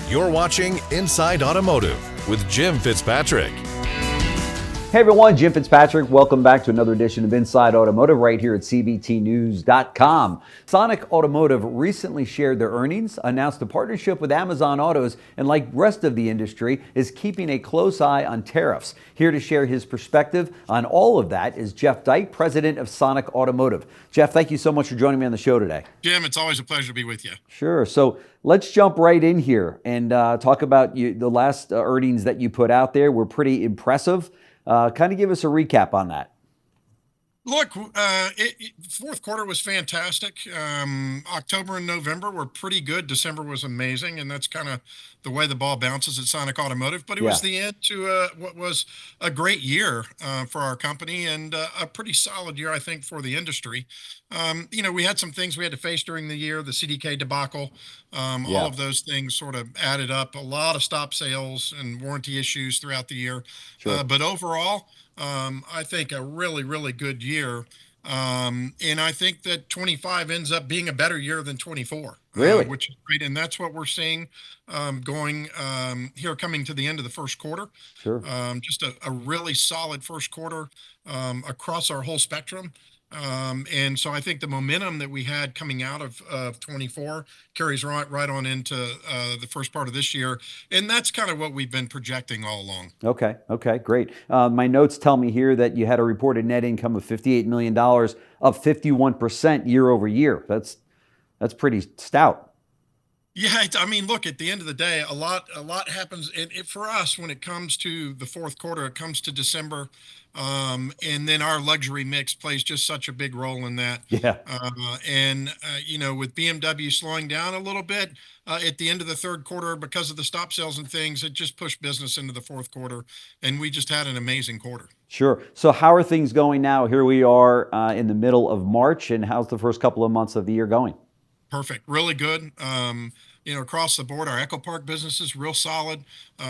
You're watching Inside Automotive with Jim Fitzpatrick. Hey everyone, Jim Fitzpatrick. Welcome back to another edition of Inside Automotive right here at cbtnews.com. Sonic Automotive recently shared their earnings, announced a partnership with Amazon Autos, and like rest of the industry, is keeping a close eye on tariffs. Here to share his perspective on all of that is Jeff Dyke, president of Sonic Automotive. Jeff, thank you so much for joining me on the show today. Jim, it's always a pleasure to be with you. Sure. So let's jump right in here and talk about the last earnings that you put out there. Were pretty impressive. Kind of give us a recap on that. Look, fourth quarter was fantastic. October and November were pretty good. December was amazing, and that's kind of the way the ball bounces at Sonic Automotive. But it was the end to what was a great year for our company and a pretty solid year, I think, for the industry. We had some things we had to face during the year, the CDK debacle. All of those things sort of added up. A lot of stop sales and warranty issues throughout the year. Sure. But overall, I think a really, really good year. And I think that 25 ends up being a better year than 24. Really? Which is great. And that's what we're seeing going here coming to the end of the first quarter. Sure. Just a really solid first quarter across our whole spectrum. And so I think the momentum that we had coming out of 24 carries right on into the first part of this year. And that's kind of what we've been projecting all along. Okay, great. My notes tell me here that you had a reported net income of $58 million, up 51% year over year. That's pretty stout. Yeah, I mean, look, at the end of the day, a lot happens. And for us, when it comes to the fourth quarter, it comes to December. And then our luxury mix plays just such a big role in that. Yeah. With BMW slowing down a little bit at the end of the third quarter because of the stop sales and things, it just pushed business into the fourth quarter. And we just had an amazing quarter. Sure. So how are things going now? Here we are in the middle of March. And how's the first couple of months of the year going? Perfect. Really good. Across the board, our Echo Park business is real solid.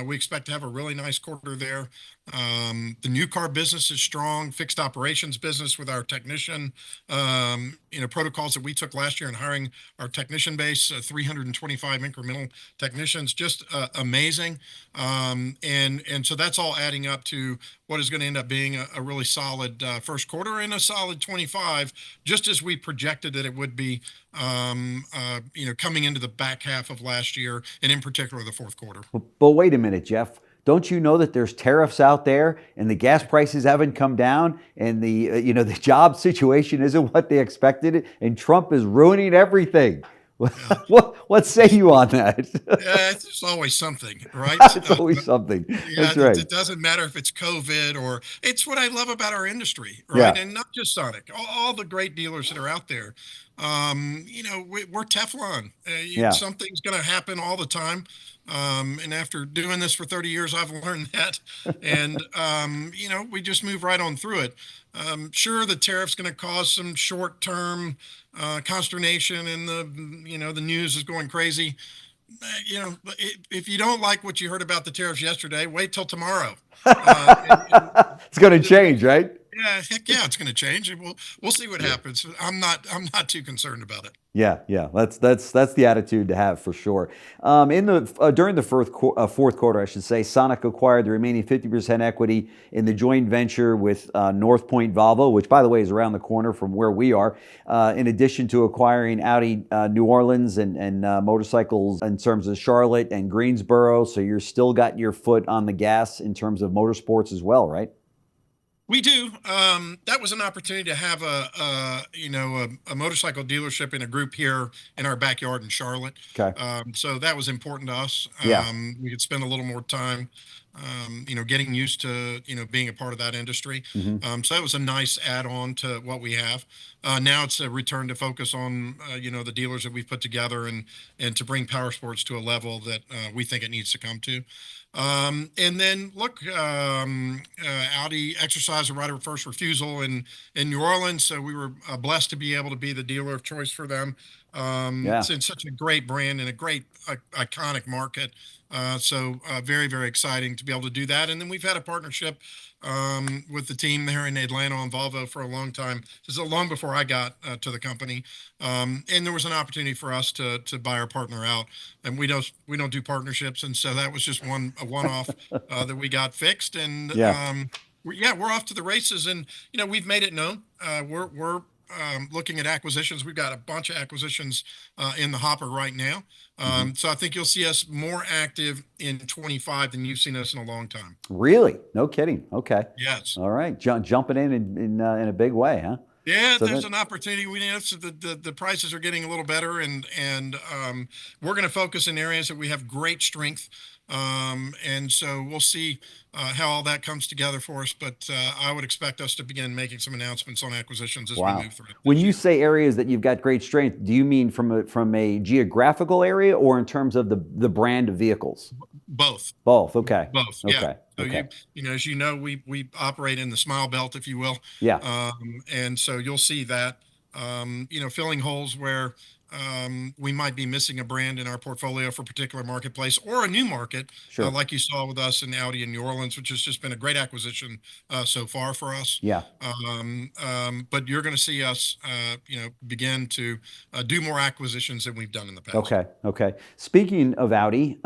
We expect to have a really nice quarter there. The new car business is strong. Fixed operations business with our technician, protocols that we took last year in hiring our technician base, 325 incremental technicians, just amazing. And so that's all adding up to what is going to end up being a really solid first quarter and a solid 25, just as we projected that it would be, coming into the back half of last year, and in particular the fourth quarter. But wait a minute, Jeff. Don't you know that there's tariffs out there and the gas prices haven't come down and the job situation isn't what they expected and Trump is ruining everything? What say you on that? There's always something, right? It's always something. That's right. It doesn't matter if it's COVID or it's what I love about our industry, right? Yeah. And not just Sonic, all the great dealers that are out there. We're Teflon. Something's going to happen all the time. And after doing this for 30 years, I've learned that. And, we just move right on through it. Sure, the tariff's going to cause some short-term consternation and the news is going crazy. If you don't like what you heard about the tariffs yesterday, wait till tomorrow. It's going to change, right? Yeah, heck yeah, it's going to change. We'll see what happens. I'm not too concerned about it. Yeah, that's the attitude to have for sure. During the fourth quarter, I should say, Sonic acquired the remaining 50% equity in the joint venture with North Point Volvo, which, by the way, is around the corner from where we are. In addition to acquiring Audi New Orleans and motorcycles in terms of Charlotte and Greensboro, so you're still got your foot on the gas in terms of motorsports as well, right? We do. That was an opportunity to have a motorcycle dealership in a group here in our backyard in Charlotte. Okay. So that was important to us. We could spend a little more time, getting used to, being a part of that industry. Mm-hmm. So that was a nice add-on to what we have. Now it's a return to focus on, the dealers that we've put together and to bring power sports to a level that we think it needs to come to. And then look, Audi exercised a right of first refusal in New Orleans. So we were blessed to be able to be the dealer of choice for them. Yeah. It's such a great brand and a great iconic market. Very, very exciting to be able to do that. And then we've had a partnership with the team there in Atlanta on Volvo for a long time. This is long before I got to the company, and there was an opportunity for us to buy our partner out. And we don't do partnerships, and so that was just a one off that we got fixed. And Yeah. we're off to the races. And we've made it known. We're looking at acquisitions. We've got a bunch of acquisitions in the hopper right now. Hmm. So I think you'll see us more active in 25 than you've seen us in a long time. Really? No kidding. Okay. Yes. All right. Jumping in a big way, huh? Yeah, So there's that an opportunity. We know so the prices are getting a little better, and we're going to focus in areas that we have great strength, and so we'll see how all that comes together for us. But I would expect us to begin making some announcements on acquisitions as we wow. move through When this you year. say areas that you've got great strength, do you mean from a geographical area or in terms of the brand of vehicles? Both. Both. Okay. Both, yeah. Okay. So Okay. as you know, we operate in the Smile Belt, if you will, Yeah. and so you'll see that, filling holes where we might be missing a brand in our portfolio for a particular marketplace or a new market, Sure. like you saw with us in Audi in New Orleans, which has just been a great acquisition so far for us. Yeah. But you're going to see us, begin to do more acquisitions than we've done in the past. Okay. Okay. Speaking of Audi,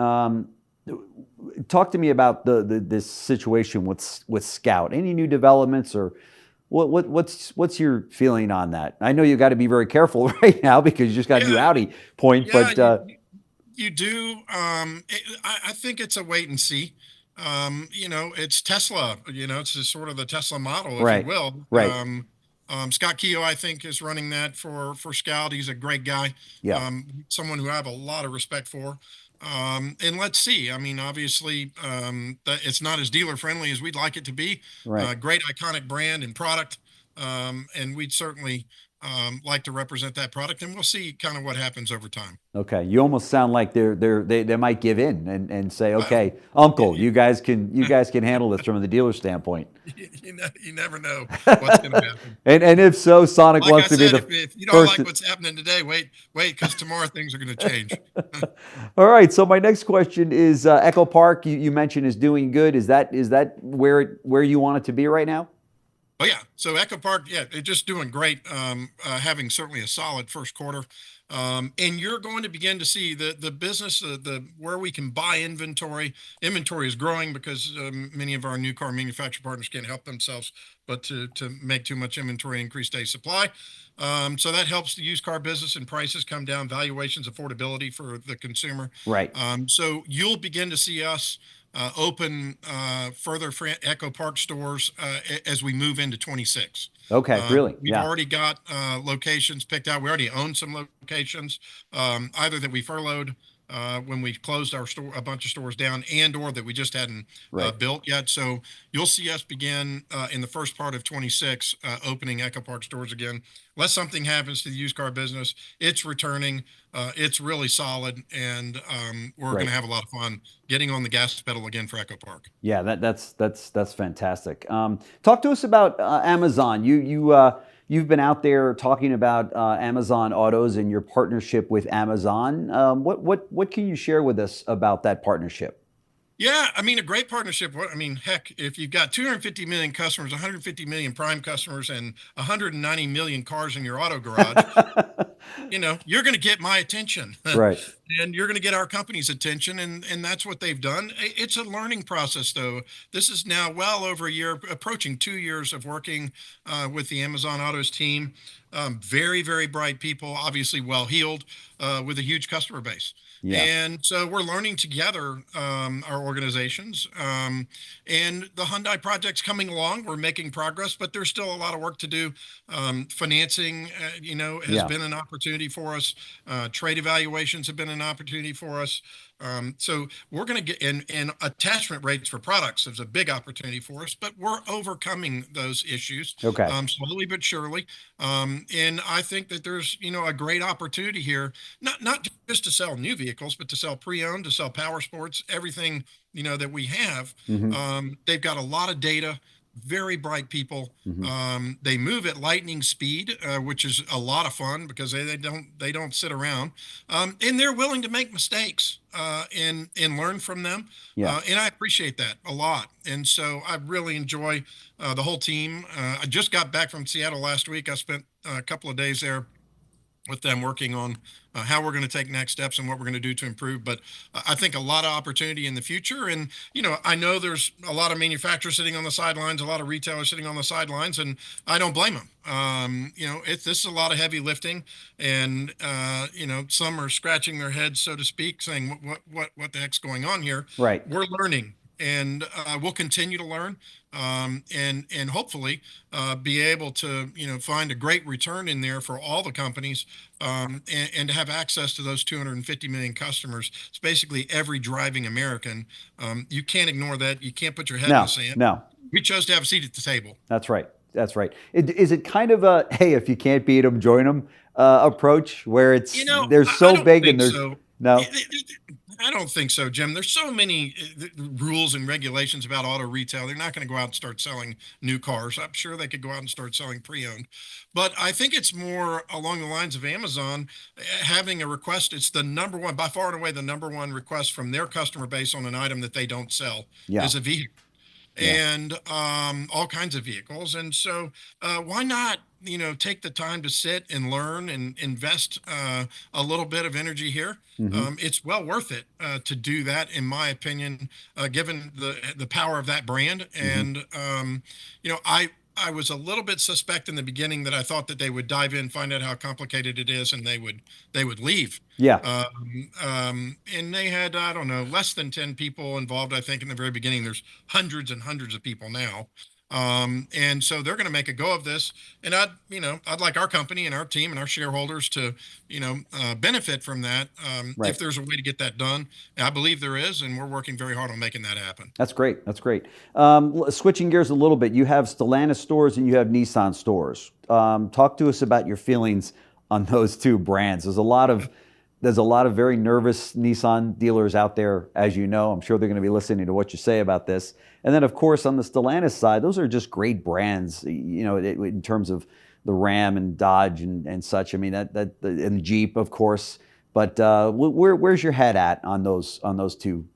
talk to me about this situation with Scout. Any new developments or what's your feeling on that? I know you got to be very careful right now because you just got a new Yeah, Audi point, yeah, but you do. I think it's a wait and see. It's Tesla. It's just sort of the Tesla model, if you right, will. right, Scott Keogh, I think, is running that for Scout. He's a great guy. yeah, Someone who I have a lot of respect for. And let's see. I mean, obviously, that it's not as dealer friendly as we'd like it to be. right. Great iconic brand and product, and we'd certainly like to represent that product. And we'll see kind of what happens over time. Okay, you almost sound like they might give in and say, Well, okay, Uncle, you guys can handle this from the dealer standpoint. you never know what's going to happen. And if so, Sonic Like I wants to be said, the if you don't first. like what's happening today, wait, because tomorrow things are going to change. All right. So my next question is Echo Park. You mentioned is doing good. Is that where you want it to be right now? Oh yeah. So Echo Park, yeah, they're just doing great. Having certainly a solid first quarter, and you're going to begin to see the business, the where we can buy inventory. Inventory is growing because many of our new car manufacturer partners can't help themselves, but to make too much inventory, increase day supply. So that helps the used car business and prices come down, valuations, affordability for the consumer. Right. So you'll begin to see us open further Echo Park stores as we move into 26. Okay. Really? We've Yeah. already got locations picked out. We already own some locations, either that we furloughed when we closed a bunch of stores down, and or that we just hadn't Right. built yet. So you'll see us begin in the first part of 26 opening Echo Park stores again. Unless something happens to the used car business, it's returning. It's really solid, and we're going Right. to have a lot of fun getting on the gas pedal again for Echo Park. Yeah. That's fantastic. Talk to us about Amazon. You've been out there talking about Amazon Autos and your partnership with Amazon. What can you share with us about that partnership? Yeah, I mean, a great partnership. I mean, heck, if you've got 250 million customers, 150 million prime customers, and 190 million cars in your auto garage, you're going to get my attention Right. and you're going to get our company's attention. And that's what they've done. It's a learning process, though. This is now well over a year, approaching 2 years of working with the Amazon Autos team. Very, very bright people, obviously well heeled, with a huge customer base. Yeah. And so we're learning together, our organizations, and the Hyundai project's coming along. We're making progress, but there's still a lot of work to do. Financing, has Yeah. been an opportunity for us. Trade evaluations have been an opportunity for us. So we're going to get and attachment rates for products is a big opportunity for us, but we're overcoming those issues Okay. slowly but surely. And I think that there's a great opportunity here, not just to sell new vehicles, but to sell pre-owned, to sell power sports, everything that we have. Hmm. They've got a lot of data. very bright people. Hmm. They move at lightning speed, which is a lot of fun because they don't sit around, and they're willing to make mistakes and learn from them. Yeah. And I appreciate that a lot. And so I really enjoy the whole team. I just got back from Seattle last week. I spent a couple of days there with them working on how we're going to take next steps and what we're going to do to improve. But I think a lot of opportunity in the future. And, I know there's a lot of manufacturers sitting on the sidelines, a lot of retailers sitting on the sidelines, and I don't blame them. This is a lot of heavy lifting, and, some are scratching their heads, so to speak, saying, what the heck's going on here? Right. We're learning, and we'll continue to learn, and hopefully be able to find a great return in there for all the companies, and to have access to those 250 million customers. It's basically every driving American. You can't ignore that. You can't put your head in the No, sand. no, We chose to have a seat at the table. that's right. That's right. Is it kind of a, hey, if you can't beat them, join them approach where it's, they're I so don't big and think there's, so. no? I don't think so, Jim. There's so many rules and regulations about auto retail. They're not going to go out and start selling new cars. I'm sure they could go out and start selling pre-owned. But I think it's more along the lines of Amazon having a request. It's the number one, by far and away, the number one request from their customer base on an item that they don't sell Yeah. is a vehicle, Yeah. and all kinds of vehicles. And so, why not, take the time to sit and learn and invest a little bit of energy here? Hmm. It's well worth it to do that, in my opinion, given the power of that brand. Hmm. And I was a little bit suspect in the beginning that I thought that they would dive in, find out how complicated it is, and they would leave. Yeah. And they had, I don't know, less than 10 people involved, I think, in the very beginning. There's hundreds and hundreds of people now. And so they're going to make a go of this. And I'd like our company and our team and our shareholders to, benefit from that. Right. If there's a way to get that done, I believe there is, and we're working very hard on making that happen. That's great. That's great. Switching gears a little bit, you have Stellantis stores and you have Nissan stores. Talk to us about your feelings on those two brands. There's a lot of very nervous Nissan dealers out there, as you know. I'm sure they're going to be listening to what you say about this. And then, of course, on the Stellantis side, those are just great brands, in terms of the Ram and Dodge and such. I mean, and Jeep, of course. But where's your head at on those two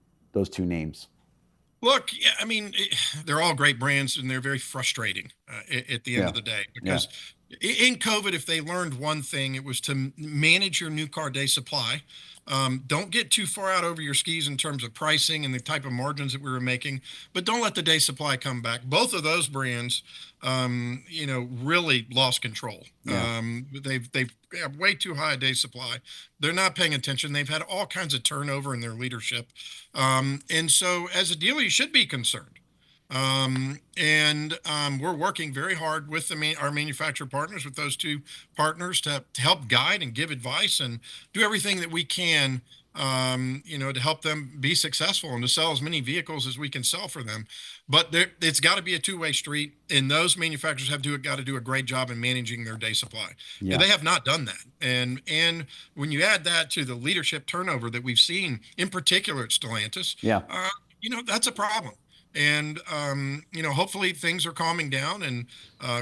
names? Look, yeah, I mean, they're all great brands, and they're very frustrating at the end Yeah. of the day, Yeah. because in COVID, if they learned one thing, it was to manage your new car day supply. Don't get too far out over your skis in terms of pricing and the type of margins that we were making, but don't let the day supply come back. Both of those brands, really lost control. Yeah. They've got way too high a day supply. They're not paying attention. They've had all kinds of turnover in their leadership, and so as a dealer, you should be concerned. And we're working very hard with our manufacturer partners, with those two partners, to help guide and give advice and do everything that we can, to help them be successful and to sell as many vehicles as we can sell for them. But it's got to be a two-way street, and those manufacturers got to do a great job in managing their day supply. Yeah. And they have not done that. And when you add that to the leadership turnover that we've seen, in particular at Stellantis, Yeah. that's a problem. And hopefully things are calming down and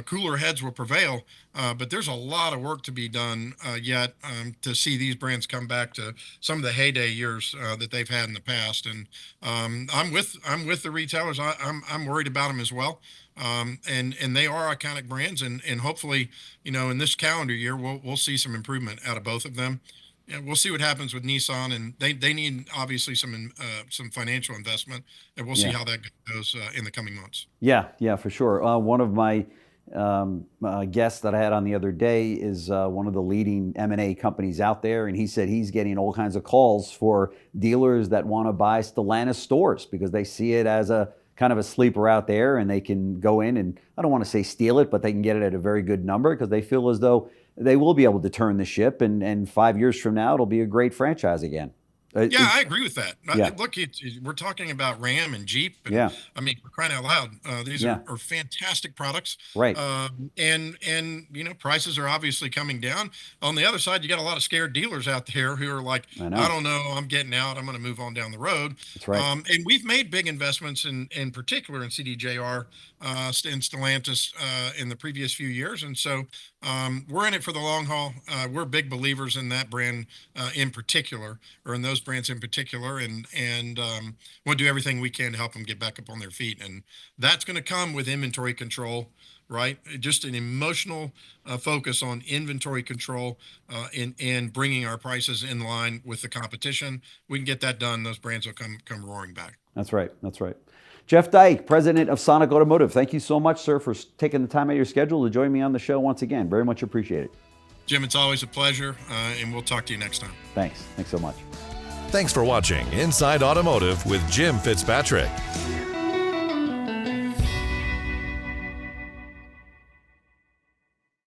cooler heads will prevail. But there's a lot of work to be done yet, to see these brands come back to some of the heyday years that they've had in the past. And I'm with the retailers. I'm worried about them as well. And they are iconic brands, and hopefully, in this calendar year, we'll see some improvement out of both of them. Yeah, we'll see what happens with Nissan, and they need obviously some financial investment, and we'll see Yeah. how that goes in the coming months. Yeah, yeah, for sure. One of my guests that I had on the other day is one of the leading M&A companies out there, and he said he's getting all kinds of calls for dealers that want to buy Stellantis stores because they see it as a kind of a sleeper out there, and they can go in and, I don't want to say steal it, but they can get it at a very good number because they feel as though they will be able to turn the ship, and 5 years from now, it'll be a great franchise again. Yeah, I agree with that. Yeah. Look, we're talking about Ram and Jeep. And, Yeah. I mean, for crying out loud, these Yeah. are fantastic products. Right. And prices are obviously coming down. On the other side, you got a lot of scared dealers out there who are like, I know. I don't know, I'm getting out. I'm going to move on down the road. That's right. And we've made big investments in particular in CDJR, in Stellantis, in the previous few years. And so we're in it for the long haul. We're big believers in that brand in particular, or in those brands in particular, and we'll do everything we can to help them get back up on their feet. And that's going to come with inventory control, right? Just an emotional focus on inventory control and bringing our prices in line with the competition. We can get that done. Those brands will come roaring back. That's right. That's right. Jeff Dyke, president of Sonic Automotive. Thank you so much, sir, for taking the time out of your schedule to join me on the show once again. Very much appreciated. Jim, it's always a pleasure, and we'll talk to you next time. Thanks. Thanks so much. Thanks for watching Inside Automotive with Jim Fitzpatrick.